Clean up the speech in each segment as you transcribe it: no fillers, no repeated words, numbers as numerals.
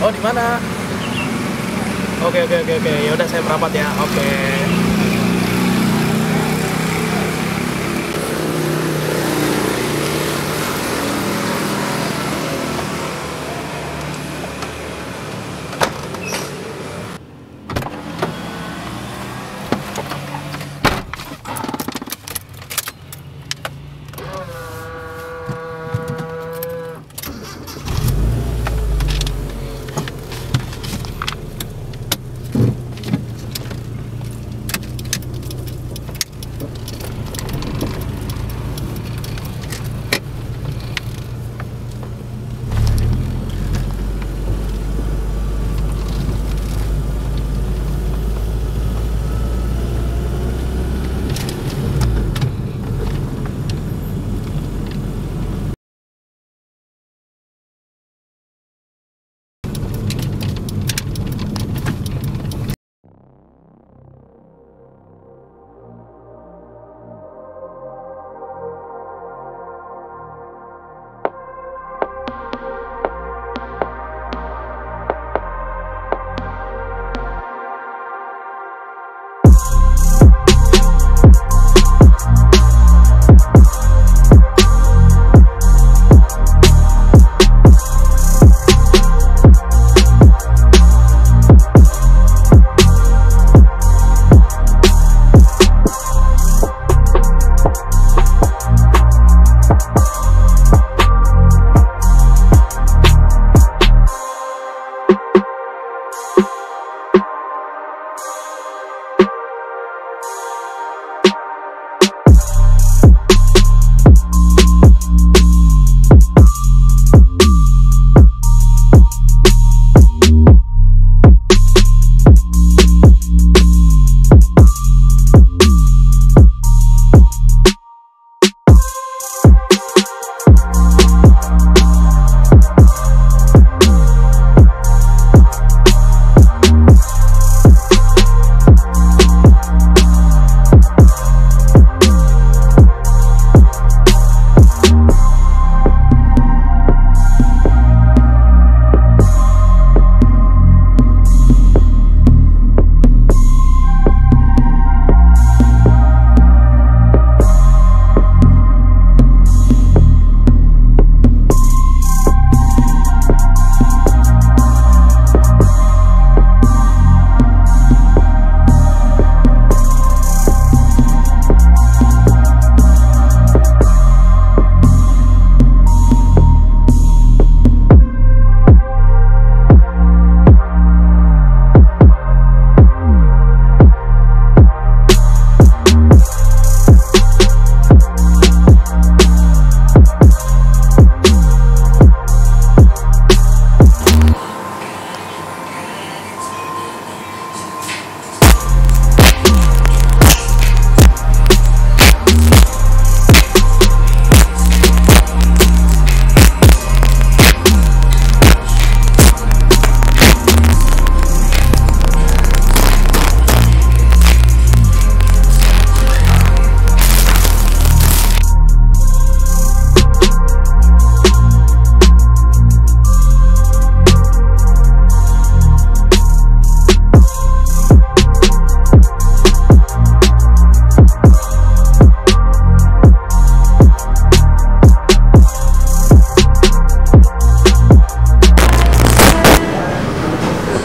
Oh, di mana? Oke. Ya udah saya merapat ya. Oke.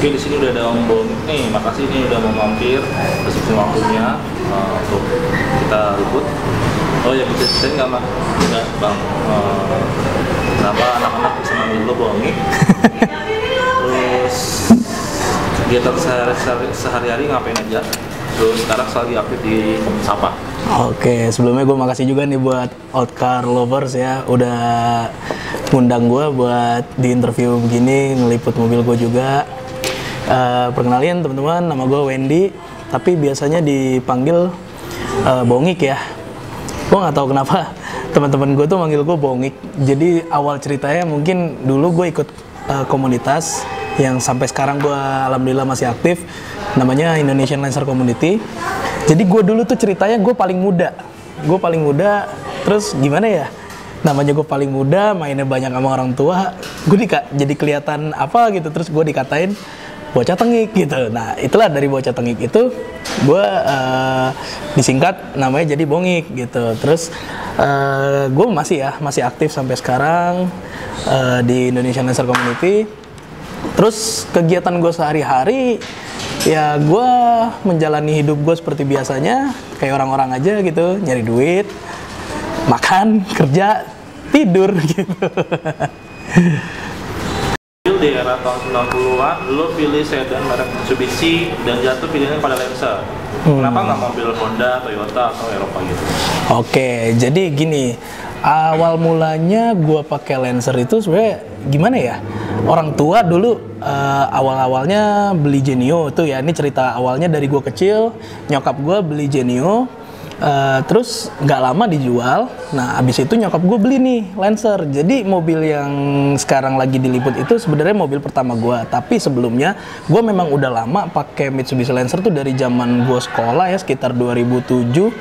Oke, di sini udah ada Om Boni. Nih, makasih nih udah mau mampir, bersedia waktunya untuk kita ribut. Oh ya, bisa ceritain nggak, Mak? Nggak, Bang. Kenapa anak-anak bisa manggil lo Boni? Terus kegiatan sehari-hari ngapain aja? Terus sekarang lagi aktif di Sapa. Oke, sebelumnya gue makasih juga nih buat Outcar Lovers ya, udah ngundang gue buat di interview begini, ngeliput mobil gue juga. Perkenalin teman-teman, nama gue Wendy, tapi biasanya dipanggil Bongik ya. Gue nggak tahu kenapa teman-teman gue tuh manggil gue Bongik. Jadi awal ceritanya mungkin dulu gue ikut komunitas yang sampai sekarang gue alhamdulillah masih aktif, namanya Indonesian Lancer Community. Jadi gue dulu tuh ceritanya gue paling muda, terus gimana ya, namanya gue paling muda, mainnya banyak sama orang tua, gue jadi kelihatan apa gitu, terus gue dikatain bocah tengik gitu. Nah itulah dari bocah tengik itu gue disingkat namanya jadi Bongik gitu. Terus gue masih aktif sampai sekarang di Indonesian Lancer Community. Terus kegiatan gue sehari-hari ya gue menjalani hidup gue seperti biasanya kayak orang-orang aja gitu, nyari duit, makan, kerja, tidur gitu. Di era tahun 90-an, lo pilih sedan merek Mitsubishi dan jatuh pilihannya pada Lancer. Kenapa nggak mobil Honda, Toyota, atau Eropa gitu? Oke, jadi gini, awal mulanya gue pakai Lancer itu sebenarnya gimana ya? Orang tua dulu awal-awalnya beli Genio tuh ya, ini cerita awalnya dari gue kecil, nyokap gue beli Genio. Terus nggak lama dijual. Nah abis itu nyokap gue beli nih Lancer. Jadi mobil yang sekarang lagi diliput itu sebenarnya mobil pertama gue. Tapi sebelumnya gue memang udah lama pakai Mitsubishi Lancer tuh dari zaman gue sekolah ya, sekitar 2007.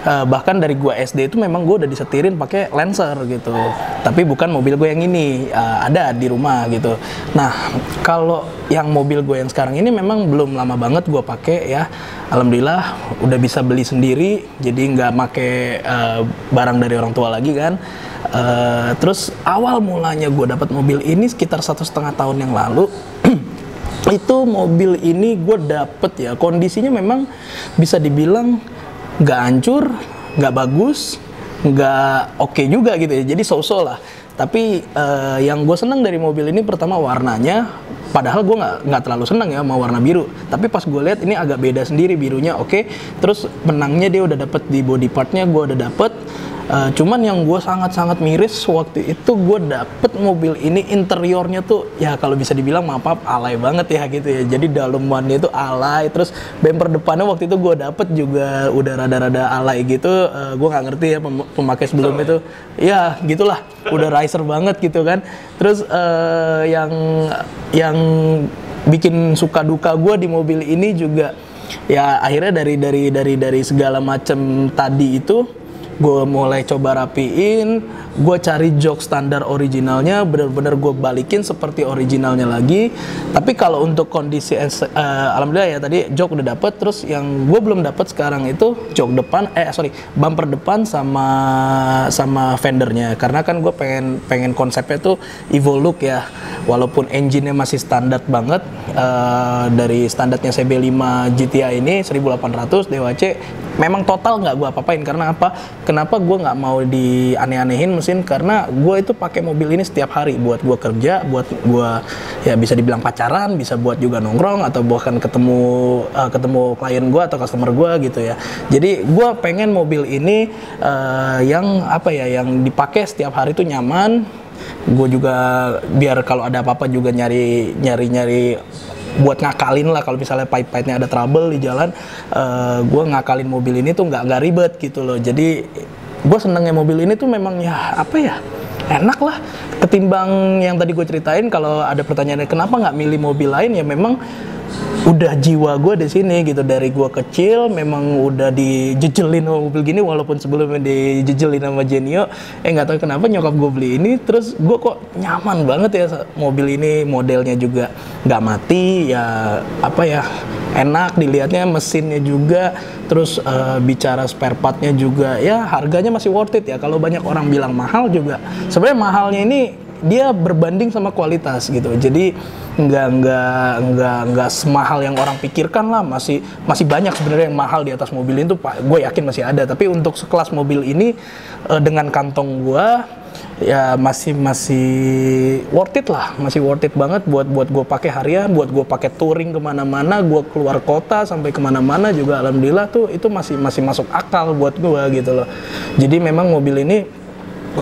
Bahkan dari gue SD itu memang gue udah disetirin pakai Lancer gitu. Tapi bukan mobil gue yang ini, ada di rumah gitu. Nah kalau yang mobil gue yang sekarang ini memang belum lama banget gue pakai ya. Alhamdulillah udah bisa beli sendiri, jadi nggak make barang dari orang tua lagi kan. Terus awal mulanya gue dapat mobil ini sekitar 1,5 tahun yang lalu. Itu mobil ini gue dapet ya, kondisinya memang bisa dibilang nggak hancur, nggak bagus, nggak oke juga gitu ya, jadi so-so lah. Tapi yang gue seneng dari mobil ini pertama warnanya, padahal gue nggak terlalu seneng ya mau warna biru, tapi pas gue lihat ini agak beda sendiri birunya, oke. Terus menangnya dia udah dapet di body partnya, gue udah dapet. Cuman yang gue sangat-sangat miris waktu itu gue dapet mobil ini interiornya tuh ya kalau bisa dibilang maaf alay banget ya gitu ya. Jadi dalemannya itu alay, terus bumper depannya waktu itu gue dapet juga udah rada-rada alay gitu. Gue nggak ngerti ya pemakai sebelum itu ya gitulah, udah racer banget gitu kan. Terus yang bikin suka duka gue di mobil ini juga ya akhirnya dari segala macam tadi itu gue mulai coba rapiin, gue cari jok standar originalnya, bener-bener gue balikin seperti originalnya lagi. Tapi kalau untuk kondisi alhamdulillah ya tadi jok udah dapet. Terus yang gue belum dapet sekarang itu jok depan, bumper depan sama fendernya. Karena kan gue pengen konsepnya tuh Evo look ya, walaupun engine-nya masih standar banget dari standarnya CB5 GTI ini 1800 DWC. Memang total nggak gue apa-apain, karena apa? Kenapa gue nggak mau dianeh-anehin mesin? Karena gue itu pakai mobil ini setiap hari buat gue kerja, buat gue ya bisa dibilang pacaran, bisa buat juga nongkrong atau bahkan ketemu klien gue atau customer gue gitu ya. Jadi gue pengen mobil ini yang apa ya, yang dipakai setiap hari itu nyaman. Gue juga biar kalau ada apa-apa juga nyari buat ngakalin lah kalau misalnya pahit-pahitnya ada trouble di jalan, gue ngakalin mobil ini tuh nggak ribet gitu loh. Jadi gue senengnya mobil ini tuh memang ya apa ya, enak lah ketimbang yang tadi gue ceritain. Kalau ada pertanyaan kenapa nggak milih mobil lain, ya memang udah jiwa gue di sini gitu. Dari gue kecil memang udah dijejelin sama mobil gini, walaupun sebelumnya dijejelin sama Genio. Nggak tahu kenapa nyokap gue beli ini, terus gue kok nyaman banget ya mobil ini. Modelnya juga nggak mati ya, apa ya, enak dilihatnya, mesinnya juga. Terus bicara spare partnya juga ya harganya masih worth it ya. Kalau banyak orang bilang mahal juga, sebenarnya mahalnya ini dia berbanding sama kualitas gitu. Jadi nggak semahal yang orang pikirkan lah. Masih banyak sebenarnya yang mahal di atas mobil itu, Pak. Gue yakin masih ada. Tapi untuk sekelas mobil ini dengan kantong gue ya masih worth it lah, masih worth it banget buat gue pakai harian, buat gue pakai touring kemana-mana, gue keluar kota sampai kemana-mana juga. Alhamdulillah tuh itu masih masuk akal buat gue gitu loh. Jadi memang mobil ini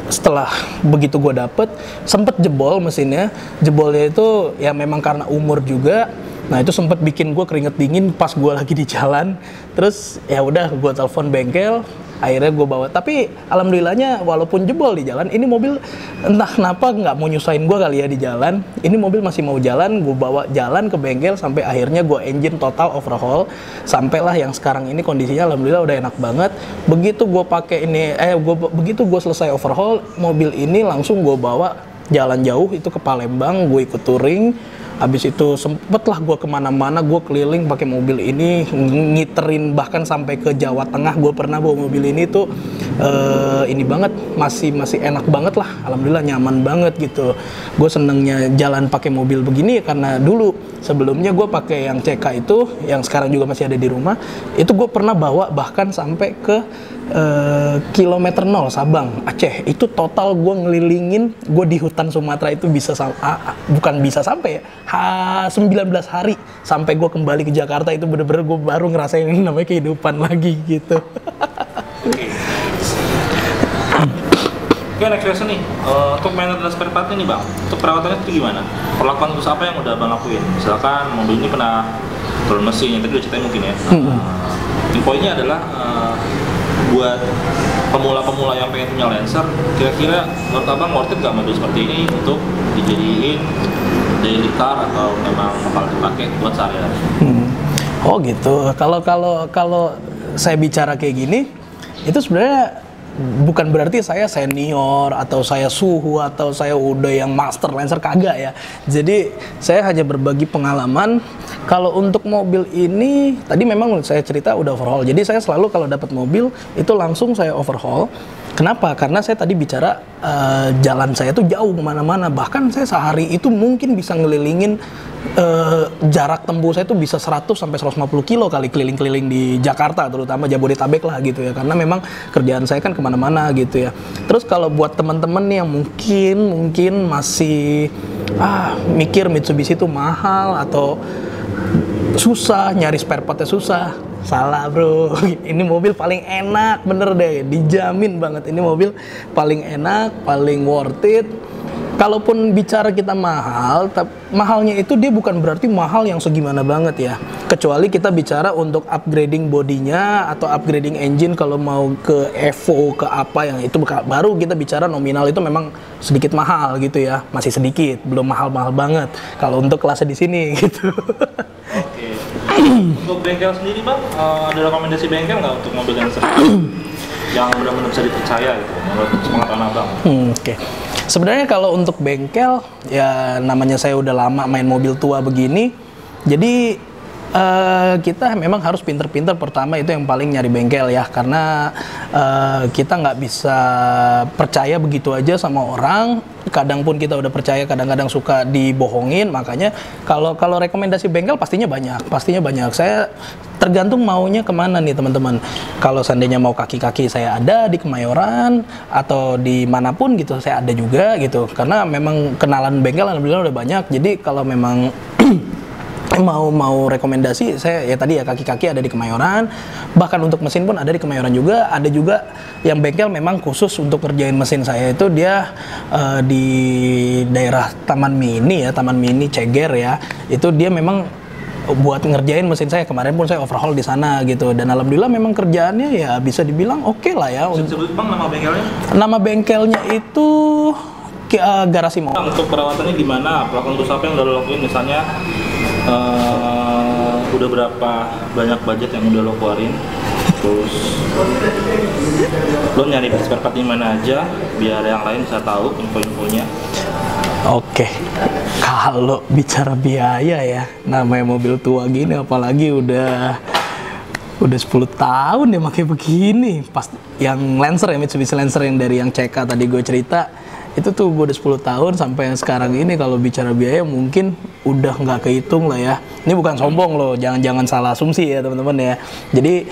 setelah begitu gue dapet sempet jebol mesinnya. Jebolnya itu ya memang karena umur juga. Nah itu sempet bikin gue keringet dingin pas gue lagi di jalan. Terus ya udah gue telepon bengkel, akhirnya gue bawa. Tapi alhamdulillahnya walaupun jebol di jalan, ini mobil entah kenapa nggak mau nyusahin gue kali ya di jalan. Ini mobil masih mau jalan, gue bawa jalan ke bengkel sampai akhirnya gue engine total overhaul. Sampailah yang sekarang ini kondisinya alhamdulillah udah enak banget. Begitu gue pakai ini, begitu gue selesai overhaul, mobil ini langsung gue bawa jalan jauh itu ke Palembang, gue ikut touring. Habis itu sempet lah gue kemana-mana, gue keliling pakai mobil ini, ngiterin bahkan sampai ke Jawa Tengah. Gue pernah bawa mobil ini tuh ini banget, masih enak banget lah, alhamdulillah nyaman banget gitu. Gue senengnya jalan pakai mobil begini karena dulu sebelumnya gue pakai yang CK itu, yang sekarang juga masih ada di rumah, itu gue pernah bawa bahkan sampai ke kilometer 0 Sabang, Aceh. Itu total gue ngelilingin, gue di hutan Sumatera itu bisa bukan bisa sampai ya, 19 hari sampai gue kembali ke Jakarta. Itu bener-bener gue baru ngerasain ini namanya kehidupan lagi gitu. Oke, next question nih, untuk maintenance spare part ini bang, untuk perawatannya itu gimana? Perlakuan khusus apa yang udah bang lakuin? Misalkan mobil ini pernah turun mesin, yang tadi udah ceritain mungkin ya. Poinnya adalah buat pemula-pemula yang pengen punya Lancer, kira-kira menurut abang worth it nggak mobil seperti ini untuk dijadiin daily car atau memang bakal dipakai buat sehari-hari? Oh gitu. Kalau saya bicara kayak gini, itu sebenarnya bukan berarti saya senior atau saya suhu atau saya udah yang master Lancer, kagak ya. Jadi saya hanya berbagi pengalaman. Kalau untuk mobil ini tadi memang saya cerita udah overhaul. Jadi saya selalu kalau dapat mobil itu langsung saya overhaul. Kenapa? Karena saya tadi bicara jalan saya tuh jauh kemana-mana. Bahkan saya sehari itu mungkin bisa ngelilingin jarak tempuh saya tuh bisa 100 sampai 150 kilo kali keliling-keliling di Jakarta, terutama Jabodetabek lah gitu ya. Karena memang kerjaan saya kan kemana-mana gitu ya. Terus kalau buat teman-teman yang mungkin masih mikir Mitsubishi itu mahal atau susah, nyari spare partnya susah. Salah bro, ini mobil paling enak, bener deh, dijamin banget ini mobil paling enak, paling worth it. Kalaupun bicara kita mahal, mahalnya itu dia bukan berarti mahal yang segimana banget ya. Kecuali kita bicara untuk upgrading bodinya atau upgrading engine, kalau mau ke Evo, ke apa yang itu baru kita bicara nominal itu memang sedikit mahal gitu ya. Masih sedikit, belum mahal-mahal banget kalau untuk kelasnya di sini gitu. Oke. Untuk bengkel sendiri bang, ada rekomendasi bengkel nggak untuk mobil Lancer yang benar-benar bisa dipercaya gitu menurut pengalaman abang? Oke. Sebenarnya kalau untuk bengkel ya namanya saya udah lama main mobil tua begini, jadi kita memang harus pinter-pinter. Pertama itu yang paling nyari bengkel ya, karena kita nggak bisa percaya begitu aja sama orang. Kadang pun kita udah percaya, kadang-kadang suka dibohongin. Makanya kalau rekomendasi bengkel pastinya banyak. Saya tergantung maunya kemana nih teman-teman. Kalau seandainya mau kaki-kaki, saya ada di Kemayoran atau di manapun gitu, saya ada juga gitu. Karena memang kenalan bengkel alhamdulillah udah banyak. Jadi kalau memang mau rekomendasi, saya ya tadi ya kaki-kaki ada di Kemayoran, bahkan untuk mesin pun ada di Kemayoran juga. Ada juga yang bengkel memang khusus untuk kerjain mesin saya, itu dia di daerah Taman Mini Ceger ya. Itu dia memang buat ngerjain mesin saya. Kemarin pun saya overhaul di sana gitu, dan alhamdulillah memang kerjaannya ya bisa dibilang oke lah ya. Sebut bang nama bengkelnya? Nama bengkelnya itu Garasi Mobil. Untuk perawatannya gimana? Pelakuan khusus apa yang udah lo lakuin? Misalnya udah berapa banyak budget yang udah lo keluarin? Terus lo nyari spare part di mana aja biar yang lain bisa tahu info-infonya. Oke, kalau bicara biaya ya, namanya mobil tua gini, apalagi udah 10 tahun ya pakai begini. Pas yang Lancer ya, Mitsubishi Lancer yang dari yang CK tadi gue cerita, itu tuh gue udah 10 tahun sampai yang sekarang ini. Kalau bicara biaya mungkin udah nggak kehitung lah ya. Ini bukan sombong loh, jangan salah asumsi ya teman-teman ya. Jadi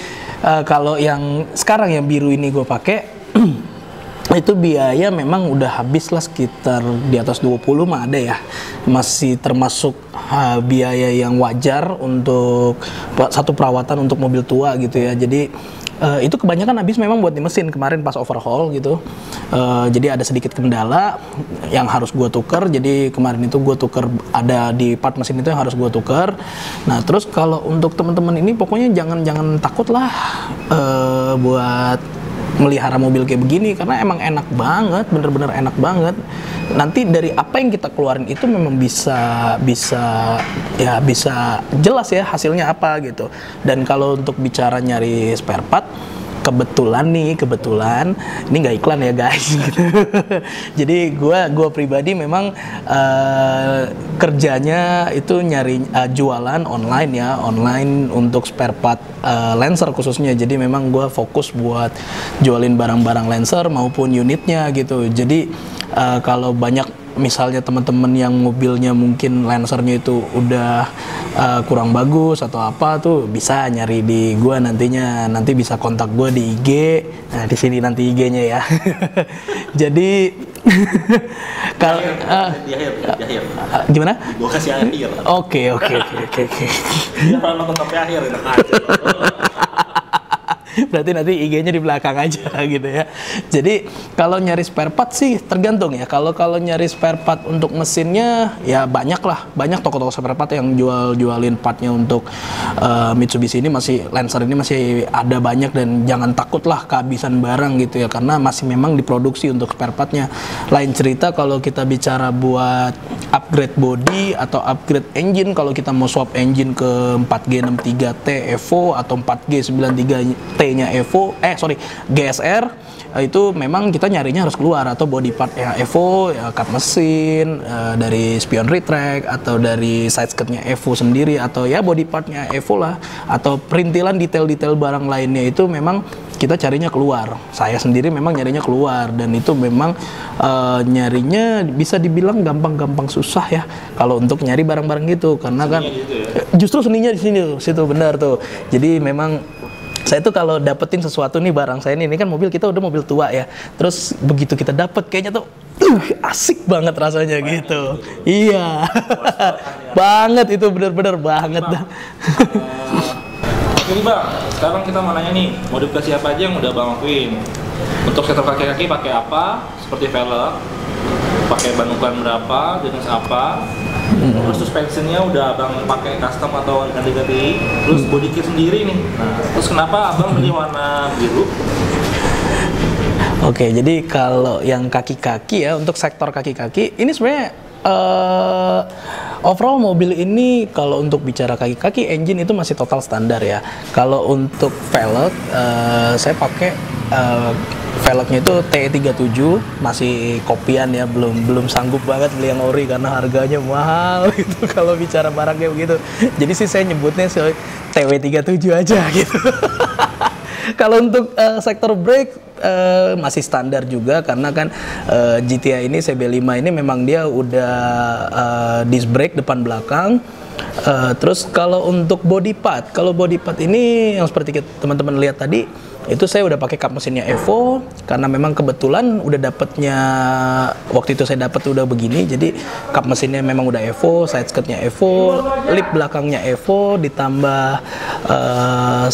kalau yang sekarang yang biru ini gue pakai itu biaya memang udah habis lah sekitar di atas 20 mah ada ya. Masih termasuk biaya yang wajar untuk satu perawatan untuk mobil tua gitu ya. Jadi itu kebanyakan habis memang buat di mesin kemarin pas overhaul gitu. Jadi ada sedikit kendala yang harus gue tuker. Jadi kemarin itu gue tuker, ada di part mesin itu yang harus gue tuker. Nah terus kalau untuk teman-teman ini pokoknya jangan takut lah buat melihara mobil kayak begini karena emang enak banget, bener-bener enak banget. Nanti dari apa yang kita keluarin itu memang bisa jelas ya hasilnya apa gitu. Dan kalau untuk bicara nyari spare part, kebetulan ini nggak iklan ya guys gitu. Jadi gua pribadi memang kerjanya itu nyari jualan online untuk spare part Lancer khususnya. Jadi memang gua fokus buat jualin barang-barang Lancer maupun unitnya gitu. Jadi kalau banyak misalnya teman-teman yang mobilnya mungkin Lancernya itu udah kurang bagus atau apa tuh bisa nyari di gua nanti bisa kontak gua di IG. Nah, di sini nanti IG-nya ya. Jadi kalau di akhir. gimana? Gua kasih akhir. Oke. Dia pernah nonton sampai akhir enak aja. Berarti nanti IG-nya di belakang aja gitu ya. Jadi kalau nyari spare part sih tergantung ya. Kalau nyari spare part untuk mesinnya ya banyak toko-toko spare part yang jualin partnya untuk Mitsubishi ini Lancer ini masih ada banyak, dan jangan takutlah kehabisan barang gitu ya, karena masih memang diproduksi untuk spare partnya. Lain cerita kalau kita bicara buat upgrade body atau upgrade engine, kalau kita mau swap engine ke 4G63T Evo atau 4G93T-nya GSR, itu memang kita nyarinya harus keluar, atau body part ya Evo, ya, kap mesin, dari spion retract, atau dari side skirtnya Evo sendiri, atau ya body partnya Evo lah, atau perintilan detail-detail barang lainnya itu memang kita carinya keluar. Saya sendiri memang nyarinya keluar, dan itu memang nyarinya bisa dibilang gampang-gampang susah ya kalau untuk nyari barang-barang gitu, karena kan gitu ya? Justru seninya di situ benar tuh. Jadi memang saya tuh kalau dapetin sesuatu nih, barang saya ini kan mobil kita udah mobil tua ya, terus begitu kita dapet kayaknya tuh asik banget rasanya gitu. Iya banget, itu bener-bener banget. Oke nih Bang, sekarang kita mau nanya nih, modifikasi apa aja yang udah Bang lakuin? Untuk sektor kaki-kaki pakai apa? Seperti velg, pakai ban ukuran berapa, jenis apa? Terus suspensinya udah Abang pakai custom atau ganti-ganti? Terus body kit sendiri nih. Nah, terus kenapa Abang beli warna biru? Oke, jadi kalau yang kaki-kaki ya, untuk sektor kaki-kaki ini sebenarnya overall mobil ini kalau untuk bicara kaki-kaki, engine itu masih total standar ya. Kalau untuk velg, saya pakai velgnya itu T37, masih kopian ya, belum sanggup banget beli yang ori karena harganya mahal gitu kalau bicara barang kayak begitu. Jadi sih saya nyebutnya TW37 aja gitu. Kalau untuk sektor brake masih standar juga, karena kan GTI ini CB5 ini memang dia udah disc brake depan belakang. Terus kalau untuk body part ini yang seperti teman-teman lihat tadi, itu saya udah pakai kap mesinnya Evo, karena memang kebetulan udah dapetnya waktu itu saya dapat udah begini. Jadi kap mesinnya memang udah Evo, side skirtnya Evo, lip belakangnya Evo, ditambah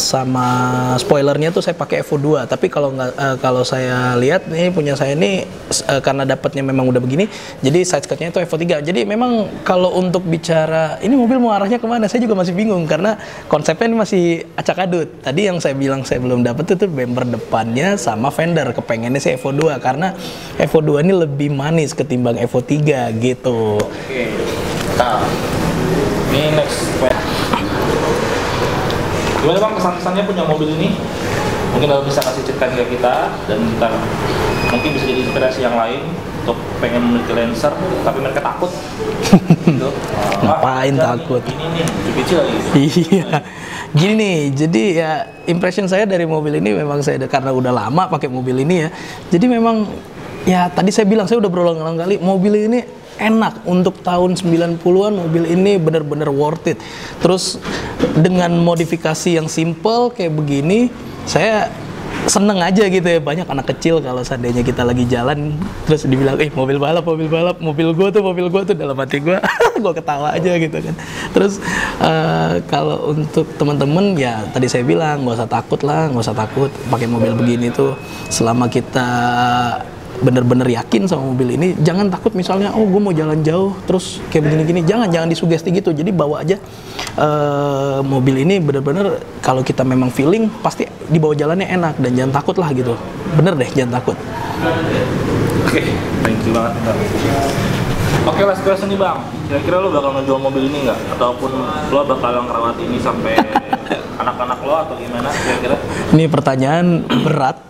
sama spoilernya tuh saya pakai Evo 2. Tapi kalau saya lihat nih punya saya ini karena dapatnya memang udah begini, jadi side skirtnya itu Evo 3. Jadi memang kalau untuk bicara ini mobil mau arahnya kemana, saya juga masih bingung karena konsepnya ini masih acak adut. Tadi yang saya bilang saya belum dapat itu bumper depannya sama fender. Kepengennya sih Evo 2 karena Evo 2 ini lebih manis ketimbang Evo 3 gitu. Oke. Nah, ini next. Gimana Bang kesan-kesannya punya mobil ini? Mungkin Abang bisa kasih cerita ke kita, dan kita mungkin bisa jadi inspirasi yang lain untuk pengen memiliki Lancer tapi mereka takut. Gitu. Ngapain takut? Ini nih, Mitsubishi lagi. Iya. Gini nih, jadi ya impression saya dari mobil ini memang saya karena udah lama pakai mobil ini ya. Jadi memang ya tadi saya bilang, saya udah berulang-ulang kali, mobil ini enak untuk tahun 90-an, mobil ini bener-bener worth it. Terus dengan modifikasi yang simple kayak begini, saya seneng aja gitu ya. Banyak anak kecil kalau seandainya kita lagi jalan terus dibilang mobil balap, mobil gua tuh, dalam hati gua gua ketawa aja gitu kan. Terus kalau untuk teman-teman ya tadi saya bilang nggak usah takut pakai mobil begini tuh, selama kita bener-bener yakin sama mobil ini. Jangan takut misalnya gue mau jalan jauh terus kayak begini-gini, jangan disugesti gitu. Jadi bawa aja mobil ini bener-bener, kalau kita memang feeling pasti dibawa jalannya enak dan jangan takut lah gitu. Bener deh, jangan takut. Oke, thank you banget Bang. Oke, last question nih Bang. Kira-kira lo bakal ngejual mobil ini nggak? Ataupun lo bakal ngerawat ini sampai anak-anak lo atau gimana kira-kira? Ini pertanyaan berat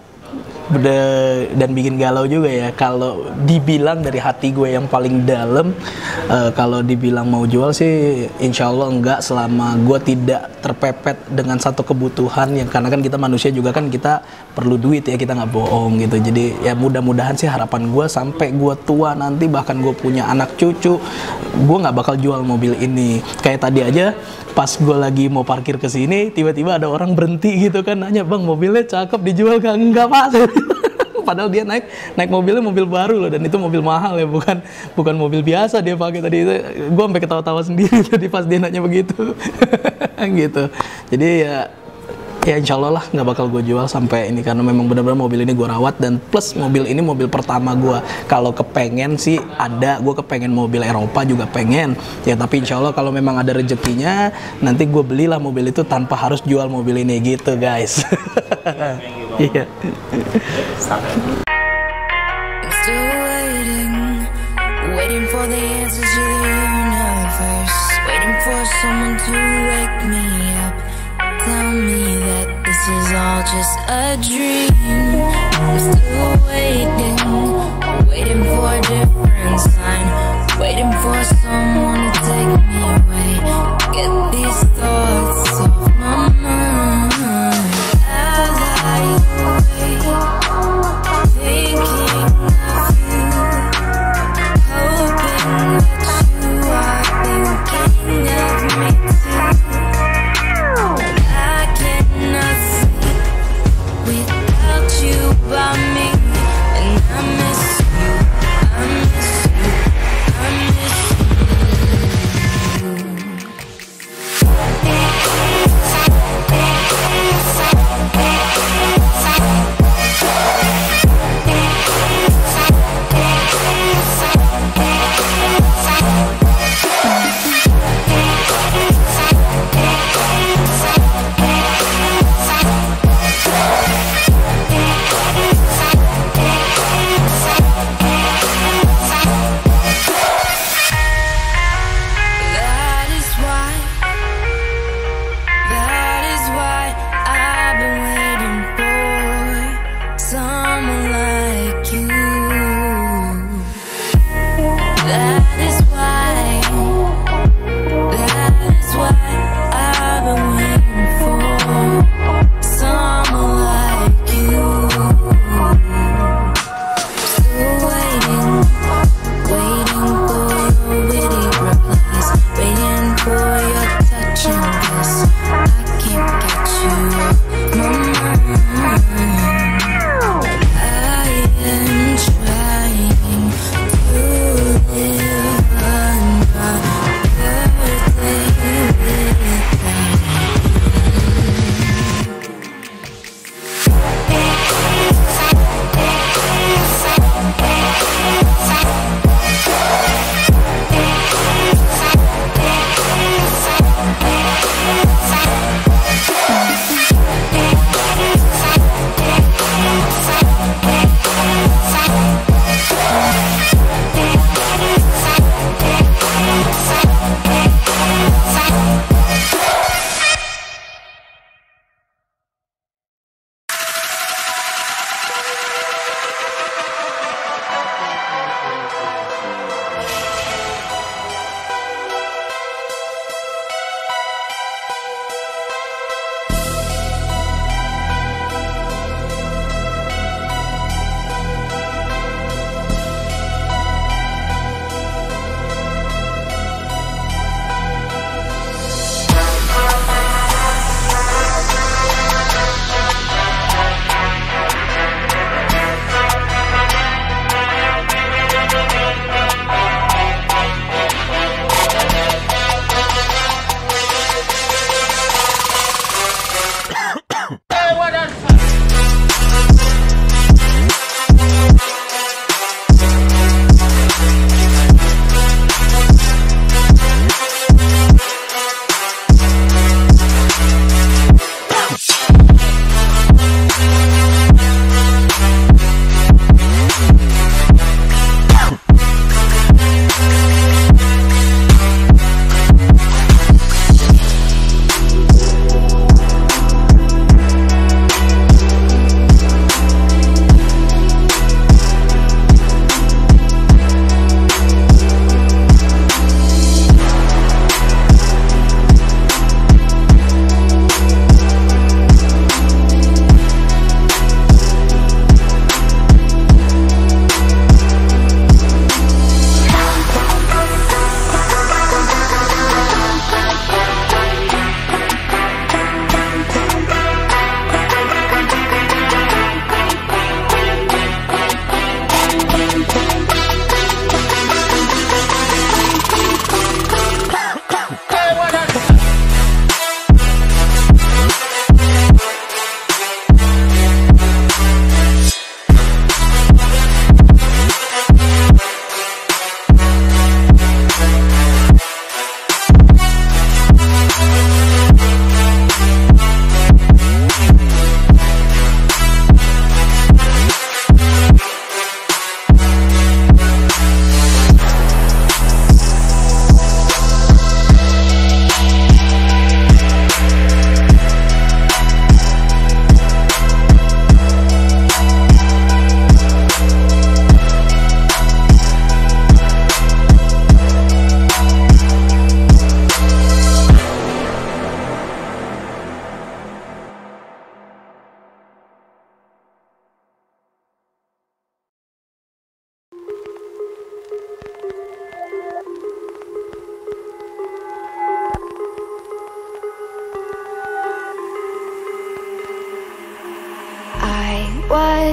dan bikin galau juga ya. Kalau dibilang dari hati gue yang paling dalam, kalau dibilang mau jual sih insya Allah enggak, selama gue tidak terpepet dengan satu kebutuhan yang, karena kan kita manusia juga kan, kita perlu duit ya, kita nggak bohong gitu. Jadi ya mudah-mudahan sih harapan gue sampai gue tua nanti, bahkan gue punya anak cucu, gue nggak bakal jual mobil ini. Kayak tadi aja pas gue lagi mau parkir ke sini, tiba-tiba ada orang berhenti gitu kan, nanya, "Bang, mobilnya cakep, dijual gak?" "Enggak Pak." Padahal dia naik mobilnya mobil baru loh, dan itu mobil mahal ya, bukan mobil biasa dia pakai tadi. Itu gue sampai ketawa-tawa sendiri tadi pas dia nanya begitu. Gitu. Jadi ya insya Allah lah nggak bakal gue jual sampai ini, karena memang benar-benar mobil ini gue rawat, dan plus mobil ini mobil pertama gue. Kalau kepengen sih ada, gue kepengen mobil Eropa juga pengen ya, tapi insya Allah kalau memang ada rezekinya nanti gue belilah mobil itu tanpa harus jual mobil ini gitu guys. Iya. Waiting for the answers to the universe, waiting for someone to wake me up, tell me that this is all just a dream. I'm still waiting for a different sign, waiting for someone to take me away, get these thoughts off my mind. I lie awake, thinking of you, hoping that you are thinking of me too. I cannot sleep without you by me, and I miss you, I miss you.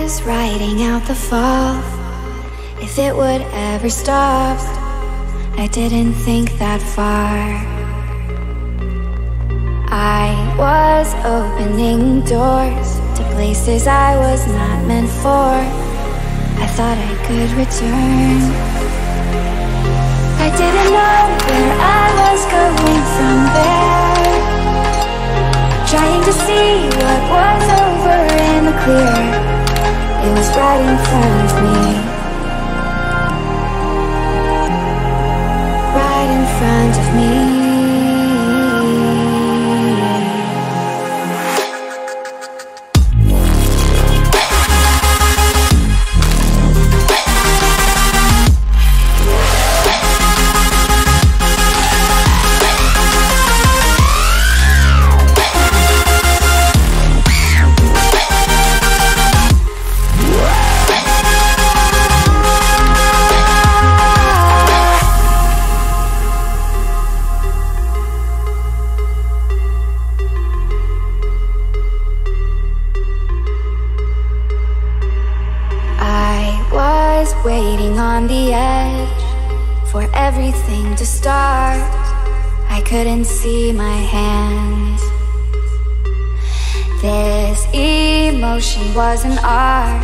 was riding out the fall, if it would ever stop. I didn't think that far. I was opening doors to places I was not meant for. I thought I could return. I didn't know where I was going from there, trying to see what was over in the clear. It was right in front of me, right in front of me. Waiting on the edge for everything to start. I couldn't see my hand. This emotion was an art,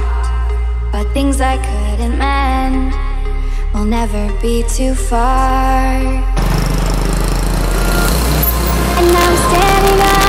but things I couldn't mend will never be too far. And now I'm standing up